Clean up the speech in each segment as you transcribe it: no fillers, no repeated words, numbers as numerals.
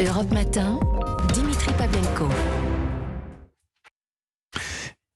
Europe Matin, Dimitri Pavlenko.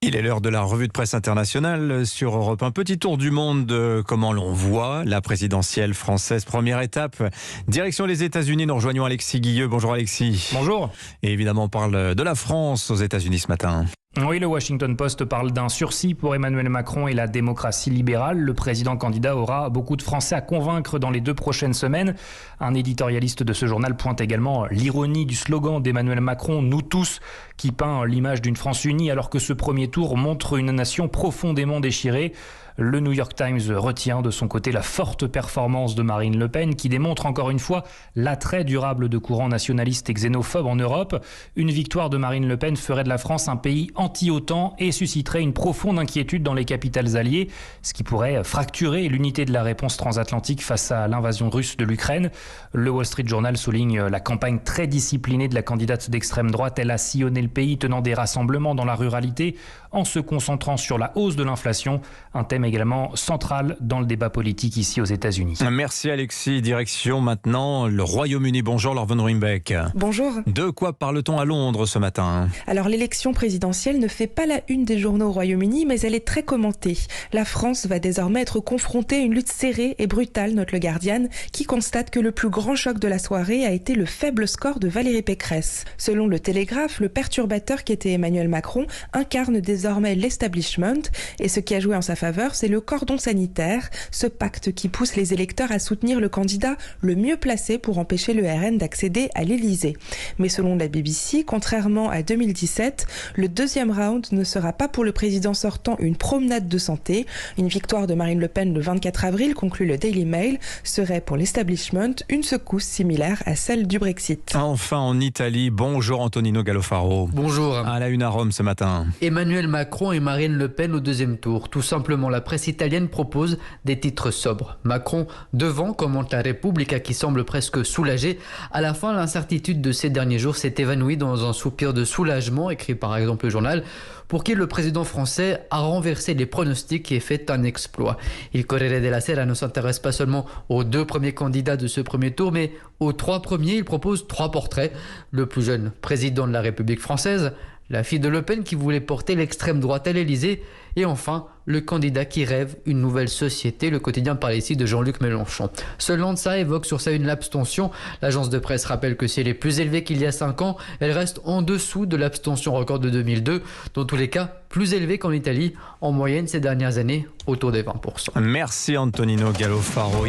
Il est l'heure de la revue de presse internationale sur Europe 1. Petit tour du monde de comment l'on voit la présidentielle française. Première étape, direction les États-Unis. Nous rejoignons Alexis Guilleux. Bonjour Alexis. Bonjour. Et évidemment, on parle de la France aux États-Unis ce matin. Oui, le Washington Post parle d'un sursis pour Emmanuel Macron et la démocratie libérale. Le président candidat aura beaucoup de Français à convaincre dans les 2 prochaines semaines. Un éditorialiste de ce journal pointe également l'ironie du slogan d'Emmanuel Macron, « Nous tous », qui peint l'image d'une France unie alors que ce premier tour montre une nation profondément déchirée. Le New York Times retient de son côté la forte performance de Marine Le Pen qui démontre encore une fois l'attrait durable de courants nationalistes et xénophobes en Europe. Une victoire de Marine Le Pen ferait de la France un pays anti-OTAN et susciterait une profonde inquiétude dans les capitales alliées, ce qui pourrait fracturer l'unité de la réponse transatlantique face à l'invasion russe de l'Ukraine. Le Wall Street Journal souligne la campagne très disciplinée de la candidate d'extrême droite. Elle a sillonné le pays tenant des rassemblements dans la ruralité en se concentrant sur la hausse de l'inflation, un thème également central dans le débat politique ici aux États-Unis. Merci Alexis. Direction maintenant le Royaume-Uni. Bonjour Laure Von Ruymbeck. Bonjour. De quoi parle-t-on à Londres ce matin ? Alors l'élection présidentielle ne fait pas la une des journaux au Royaume-Uni, mais elle est très commentée. La France va désormais être confrontée à une lutte serrée et brutale, note le Guardian, qui constate que le plus grand choc de la soirée a été le faible score de Valérie Pécresse. Selon le Télégraphe, le perturbateur qui était Emmanuel Macron incarne désormais l'establishment, et ce qui a joué en sa faveur, c'est le cordon sanitaire, ce pacte qui pousse les électeurs à soutenir le candidat le mieux placé pour empêcher le RN d'accéder à l'Elysée. Mais selon la BBC, contrairement à 2017, le deuxième round ne sera pas pour le président sortant une promenade de santé. Une victoire de Marine Le Pen le 24 avril, conclut le Daily Mail, serait pour l'establishment une secousse similaire à celle du Brexit. Enfin en Italie, bonjour Antonino Gallofaro. Bonjour. À la une à Rome ce matin. Emmanuel Macron et Marine Le Pen au deuxième tour. Tout simplement, la presse italienne propose des titres sobres. Macron devant, commente la Repubblica qui semble presque soulagé. À la fin, l'incertitude de ces derniers jours s'est évanouie dans un soupir de soulagement, écrit par exemple le journal, pour qui le président français a renversé les pronostics et fait un exploit. Il Corriere della Sera ne s'intéresse pas seulement aux 2 premiers candidats de ce premier tour, mais aux 3 premiers. Il propose 3 portraits. Le plus jeune président de la République française, la fille de Le Pen qui voulait porter l'extrême droite à l'Elysée, et enfin le candidat qui rêve une nouvelle société, le quotidien parle ici de Jean-Luc Mélenchon. Seul Lanza évoque sur sa une l'abstention. L'agence de presse rappelle que si elle est plus élevée qu'il y a 5 ans, elle reste en dessous de l'abstention record de 2002, dans tous les cas plus élevée qu'en Italie, en moyenne ces dernières années autour des 20%. Merci Antonino Gallofaro.